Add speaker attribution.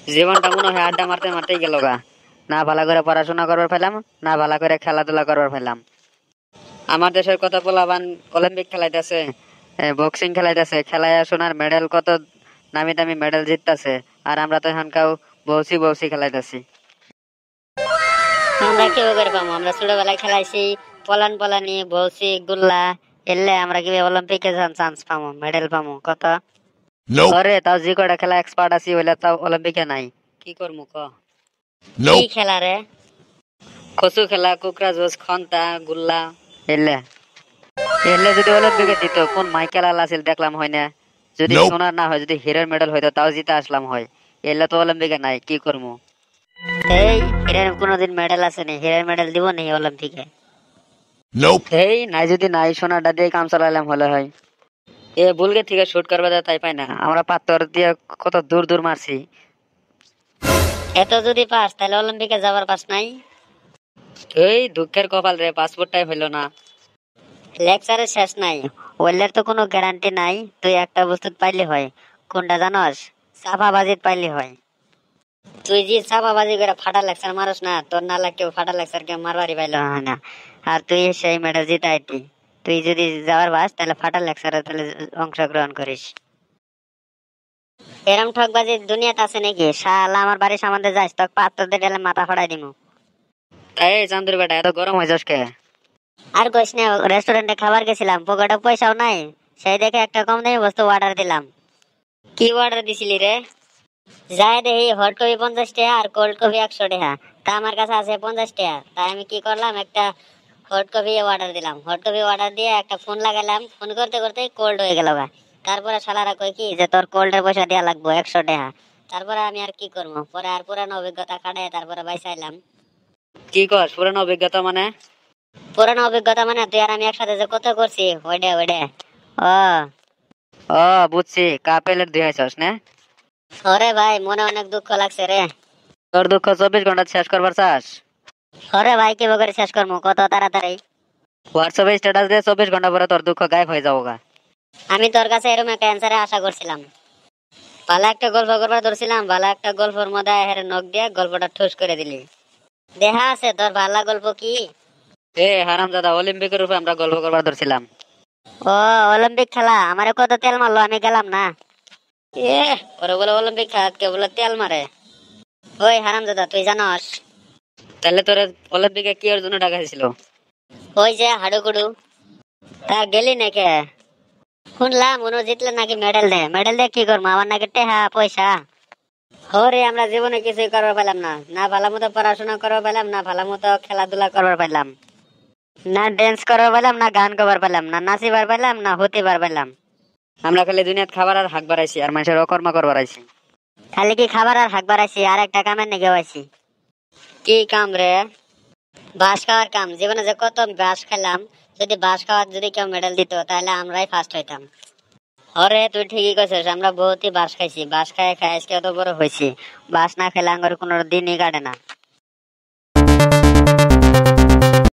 Speaker 1: জীবনটা মনে হয় আড্ডা মারতে মারতেই গেল গা। না ভালো করে পড়াশোনা করবার পেলাম, না ভালো করে খেলাধুলা করবার পেলাম। আমার দেশের কত পোলাবান অলিম্পিক খেলাইতেছে, বক্সিং খেলাইতেছে, খেলায় সোনার মেডেল, কত নামি দামি মেডেল জিততেছে। আর আমরা তো এখানকাও বসি বসি খেলাইতেছি।
Speaker 2: আমরা কিভাবে করে পাবো? আমরা ছোটবেলায় খেলাইছি পলান পলানি বৌসি গুল্লা, এলে আমরা কিভাবে অলিম্পিকে চান্স পাবো, মেডেল পাবো কত?
Speaker 3: Nope.
Speaker 1: ওরে তাও যে কটা খেলা এক্সপার্ট আছি হইলে তাও অলিম্পিকে নাই। কি করবো ক?
Speaker 2: কি
Speaker 3: Nope.
Speaker 2: খেলা রে?
Speaker 1: কচু খেলা, কুকরা জোস, খন্তা, গুল্লা, এলে এলে যদি অলিম্পিকে দিত কোন মাইকেল আছিল দেখলাম হয় না। যদি
Speaker 3: Nope.
Speaker 1: সোনার না হয়, যদি হিরের মেডেল হইতো তাও জিতে আসলাম হয়। এলে তো অলিম্পিকে নাই, কি করবো?
Speaker 2: এই হিরের কোনোদিন মেডেল আসেনি, হিরের মেডেল দিব নি অলিম্পিকে?
Speaker 3: Nope.
Speaker 1: এই নাই, যদি নাই সোনারটা দিয়ে কাম চালাইলাম হলে হয়। এ বুলগে থেকে শুট করবে তাই পাই না, আমরা পাথর দিয়ে কত দূর দূর মারছি।
Speaker 2: এত যদি পাস তাহলে অলিম্পিকে যাবার পাস নাই?
Speaker 1: এই দুঃখের কপাল রে, পাসপোর্টটাই হইলো না।
Speaker 2: লেকচারের শেষ নাই, ওইলের তো কোনো গ্যারান্টি নাই। তুই একটা বস্তু পাইলে হয়, কোনটা জানস? চাপাবাজিত পাইলে হয়। তুই যে চাপাবাজি করে ফাটা লেকচার মারস না, তোর না লাগে কেউ ফাটা লেকচার কেউ মারবারই পাইল হয় না। আর তুই সেই মেডেল জিতাইতি। তুই যদি যাওয়ার বাস তাহলে ফাটা লেকচারে তাহলে অংশগ্রহণ করিস। এরম ঠকবাজি দুনিয়াতে আছে নাকি? শালা আমার বাড়ির সামনে যাস তোকে পাত্র দিয়ে ঢেলে মাথা ফাটাই দিমু।
Speaker 1: তাই চান্দুর বেটা এত গরম হয়ে যাস কে?
Speaker 2: আর কইস না, রেস্টুরেন্টে খাবার গেছিলাম, পকেটে পয়সাও নাই। সেই দেখে একটা কম দামি বস্তু অর্ডার দিলাম। কি অর্ডার দিছিলি রে? যাই দেখি হট কপি 50 টাকা আর কোল্ড কপি 100 টাকা। তা আমার কাছে আছে 50 টাকা। তাই আমি কি করলাম, একটা হট কপি অর্ডার দিলাম। হট কপি অর্ডার দিয়ে একটা ফোন লাগালাম, ফোন করতে করতে কোল্ড হয়ে গেল গা। তারপরে শালারা কই কি যে তোর কোল্ডের পয়সা দেওয়া লাগবে 100 টাকা। তারপরে আমি আর কি করবো, পরে আর পুরানো অভিজ্ঞতা কাটায় তারপরে বাইসাইলাম।
Speaker 1: কি কর পুরানো অভিজ্ঞতা মানে?
Speaker 2: পুরানো অভিজ্ঞতা মানে তুই আর আমি একসাথে যে কত করছি ওইডে ওইডে। ও
Speaker 1: ও বুঝছি, কাপ প্লেট দিয়ে আইছস না?
Speaker 2: ওরে ভাই, মনে অনেক দুঃখ লাগছে রে।
Speaker 1: তোর দুঃখ 24 ঘন্টা শেষ করবার চাস?
Speaker 2: ওরে ভাই, কি করে শেষ করবো কত তাড়াতাড়ি?
Speaker 1: হোয়াটসঅ্যাপে স্ট্যাটাস দিয়ে 24 ঘন্টা পরে তোর দুঃখ গায়েব হয়ে যাবো গা।
Speaker 2: আমি তোর কাছে এরকম একটা অ্যান্সারে আশা করছিলাম। ভালো একটা গল্প করবার ধরছিলাম, ভালো একটা গল্পের মধ্যে হেরে নখ দিয়ে গল্পটা ঠুস করে দিলি। দেখা আছে তোর ভালো গল্প কি?
Speaker 1: এ হারামজাদা, অলিম্পিকের উপরে আমরা গল্প করবার ধরছিলাম।
Speaker 2: ও অলিম্পিক খেলা, আমারে কত তেল মারলো, আমি গেলাম না। এ ওরে বলে অলিম্পিক খেলা, কে বলে তেল মারে? ওই হারামজাদা, তুই জানস
Speaker 1: তাহলে তোর অলিম্পিকে কি ওর জন্য টাকা ছিল?
Speaker 2: ওই যে হাডুগুডু, তা গেলি নাকি? শুনলাম উনি জিতলে নাকি মেডেল দে। মেডেল দিয়ে কি করবো, আমার নাকি টেহা পয়সা? হরে আমরা জীবনে কিছুই করবার পাইলাম না, না ভালো মতো পড়াশোনা করবার পাইলাম, না ভালো মতো খেলাধুলা করবার পাইলাম, না ড্যান্স করবার পাইলাম, না গান করবার পাইলাম, না নাচিবার পাইলাম, না হতিবার পাইলাম।
Speaker 1: আমরা খালি দুনিয়াত খাবার আর হাক বাড়াইছি আর মানুষের অকর্ম করবার আইছি।
Speaker 2: খালি কি খাবার আর হাক বাড়াইছি, আর একটা কামের নাকি হয়েছি? কি কাম রে? বাঁশ খাওয়ার কাম। জীবনে যে কত বাঁশ খেলাম, যদি বাঁশ খাওয়ার যদি কেউ মেডেল দিত তাহলে আমরাই ফার্স্ট হইতাম। হরে তুই ঠিকই কইছিস, আমরা বহুতই বাঁশ খাইছি, বাঁশ খাই খাই আজকে এত বড় হয়েছি। বাঁশ না খেলে আমার কোনো দিনই কাটে না।